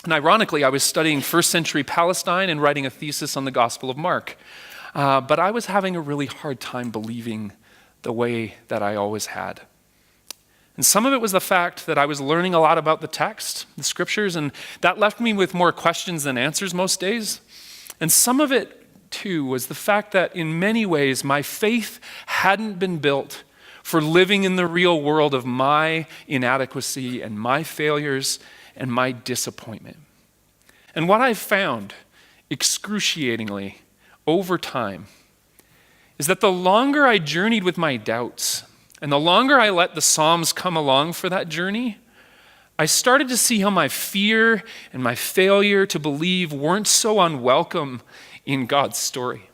And ironically, I was studying first century Palestine and writing a thesis on the Gospel of Mark. But I was having a really hard time believing the way that I always had. And some of it was the fact that I was learning a lot about the text, the scriptures, and that left me with more questions than answers most days. And some of it, too, was the fact that in many ways my faith hadn't been built for living in the real world of my inadequacy and my failures and my disappointment. And what I've found excruciatingly over time is that the longer I journeyed with my doubts, and the longer I let the Psalms come along for that journey, I started to see how my fear and my failure to believe weren't so unwelcome in God's story.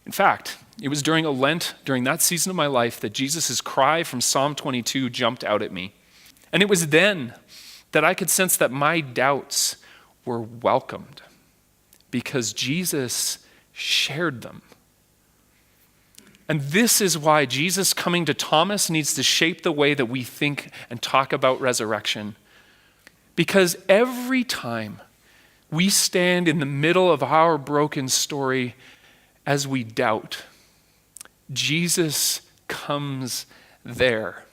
In fact, it was during a Lent, during that season of my life, that Jesus' cry from Psalm 22 jumped out at me. And it was then that I could sense that my doubts were welcomed because Jesus shared them. And this is why Jesus coming to Thomas needs to shape the way that we think and talk about resurrection. Because every time we stand in the middle of our broken story as we doubt, Jesus comes there.